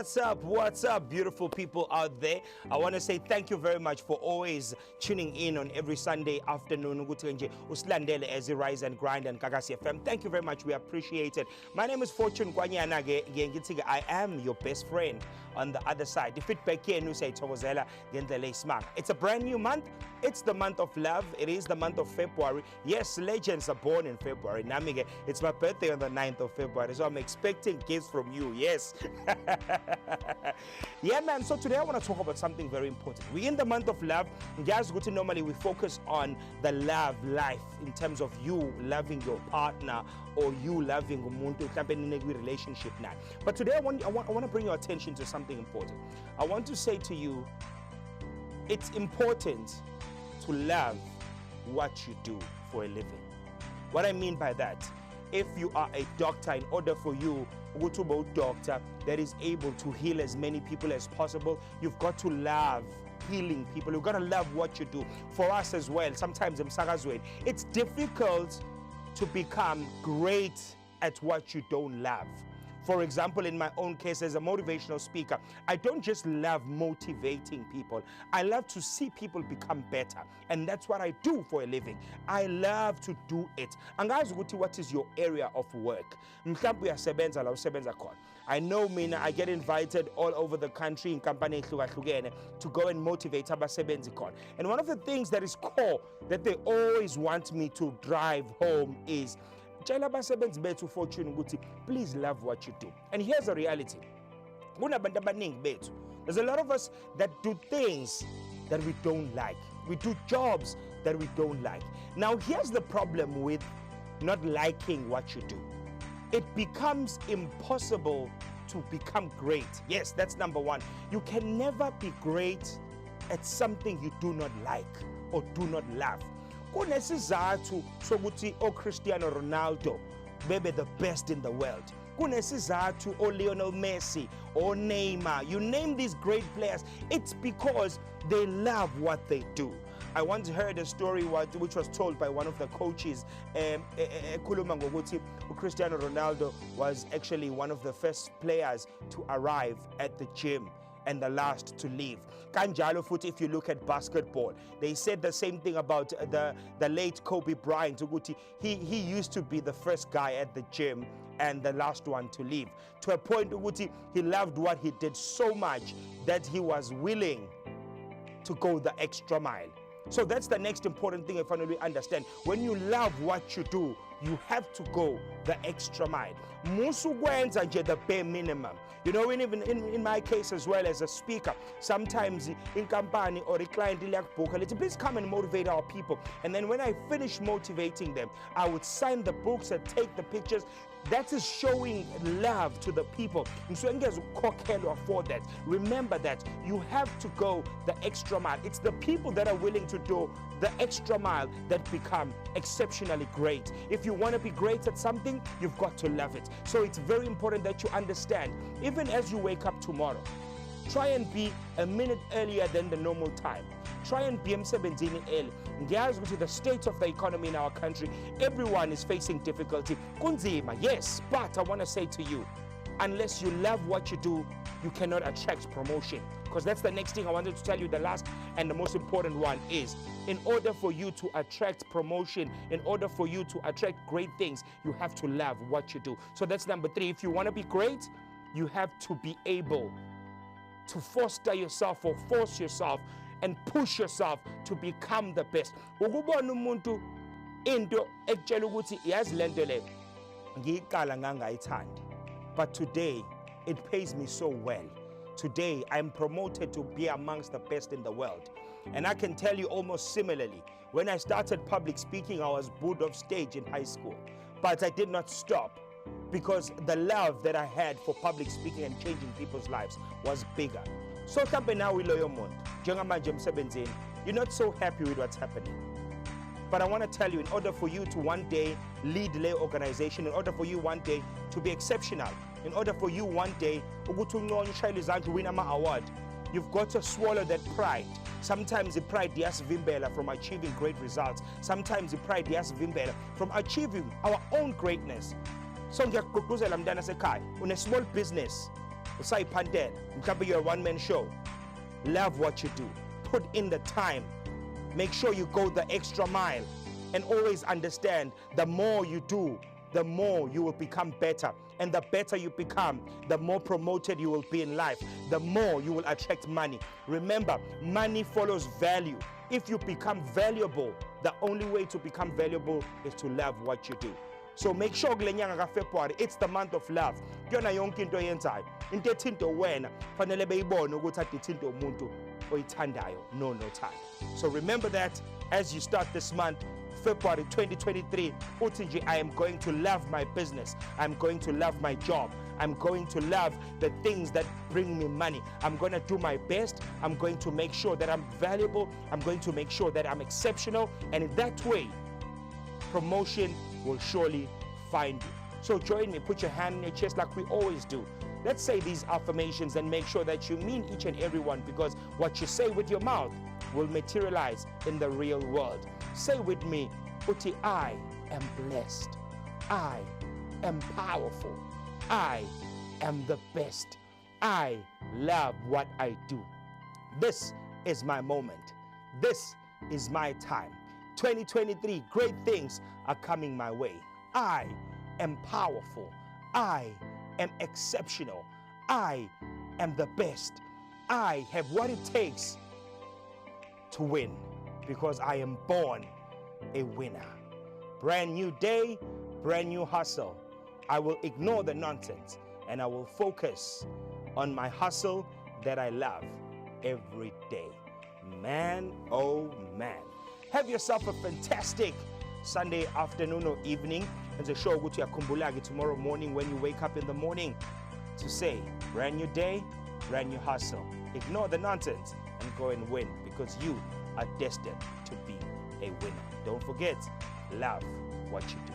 What's up, beautiful people out there? I want to say thank you very much for always tuning in on every Sunday afternoon. Usilandele as you rise and grind and Kakasi FM. Thank you very much. We appreciate it. My name is Nkwanyana. I am your best friend on the other side. It's a brand new month. It's the month of love. It is the month of February. Yes, legends are born in February. It's my birthday on the 9th of February, so I'm expecting gifts from you. Yes. Yeah, man. So today I want to talk about something very important. We're in the month of love. Normally we focus on the love life in terms of you loving your partner or you loving a relationship now. But today I want to bring your attention to something important. I want to say to you, it's important to love what you do for a living. What I mean by that, if you are a doctor, in order for you to be a doctor that is able to heal as many people as possible, you've got to love healing people. You've got to love what you do. For us as well, sometimes it's difficult to become great at what you don't love. For example, in my own case as a motivational speaker, I don't just love motivating people. I love to see people become better. And that's what I do for a living. I love to do it. And guys, what is your area of work? I know I get invited all over the country in company to go and motivate abasebenzi. And one of the things that is core that they always want me to drive home is please love what you do. And here's the reality. There's a lot of us that do things that we don't like. We do jobs that we don't like. Now, here's the problem with not liking what you do. It becomes impossible to become great. Yes, that's number one. You can never be great at something you do not like or do not love. Kunesizathu sokuthi Cristiano Ronaldo bebe the best in the world. Kunesizathu Lionel Messi or Neymar. You name these great players. It's because they love what they do. I once heard a story which was told by one of the coaches. Cristiano Ronaldo was actually one of the first players to arrive at the gym and the last to leave. Kanjalo futhi, if you look at basketball, they said the same thing about the late Kobe Bryant. He used to be the first guy at the gym and the last one to leave. To a point, he loved what he did so much that he was willing to go the extra mile. So that's the next important thing I finally understand. When you love what you do, you have to go the extra mile. The bare minimum. You know, even in my case as well as a speaker, sometimes in company or a client, please come and motivate our people. And then when I finish motivating them, I would sign the books and take the pictures. That is showing love to the people. For that. Remember that you have to go the extra mile. It's the people that are willing to do the extra mile that become exceptionally great. If you want to be great at something, you've got to love it. So it's very important that you understand, even as you wake up tomorrow, try and be a minute earlier than the normal time. Try and be emsebenzini early. To the state of the economy in our country, everyone is facing difficulty. Kunzima, yes, but I want to say to you, unless you love what you do, you cannot attract promotion. Because that's the next thing I wanted to tell you. The last and the most important one is, in order for you to attract promotion, in order for you to attract great things, you have to love what you do. So that's number 3. If you want to be great, you have to be able to foster yourself or force yourself and push yourself to become the best. Ukubona umuntu into ekutshela ukuthi yazi lento le ngiyiqala ngangayithandi, but today it pays me so well. Today I'm promoted to be amongst the best in the world. And I can tell you almost similarly, when I started public speaking, I was booed off stage in high school, but I did not stop because the love that I had for public speaking and changing people's lives was bigger. So now you're not so happy with what's happening. But I want to tell you, in order for you to one day lead lay organization, in order for you one day to be exceptional, in order for you one day to win an award, you've got to swallow that pride. Sometimes the pride vimbela from achieving great results. Sometimes the pride vimbela from achieving our own greatness. So ngiyakugqugquzela mntana sekhaya, une small business. usayiphandela, mhlawumbe you're a one-man show, love what you do. Put in the time. Make sure you go the extra mile, and always understand the more you do, the more you will become better. And the better you become, the more promoted you will be in life, the more you will attract money. Remember, money follows value. If you become valuable, the only way to become valuable is to love what you do. So make sure kule nyanga kaFebruary, it's the month of love. Kuyona yonke into oyenzayo, into ethinta wena fanele beyibone ukuthi ade ithinta umuntu oyithandayo nonothanda. So remember that as you start this month, February 2023, uthi nje, I am going to love my business. I'm going to love my job. I'm going to love the things that bring me money. I'm going to do my best. I'm going to make sure that I'm valuable. I'm going to make sure that I'm exceptional. And in that way, promotion will surely find you. So join me, put your hand in your chest like we always do. Let's say these affirmations and make sure that you mean each and every one, because what you say with your mouth will materialize in the real world. Say with me, ukuthi, I am blessed. I am powerful. I am the best. I love what I do. This is my moment. This is my time. 2023, great things are coming my way. I am powerful. I am exceptional. I am the best. I have what it takes to win, because I am born a winner. Brand new day, brand new hustle. I will ignore the nonsense and I will focus on my hustle that I love every day. Man, oh man. Have yourself a fantastic Sunday afternoon or evening. And to show ukuthi uyakhumbula tomorrow morning when you wake up in the morning to say, brand new day, brand new hustle. Ignore the nonsense and go and win, because you are destined to be a winner. Don't forget, love what you do.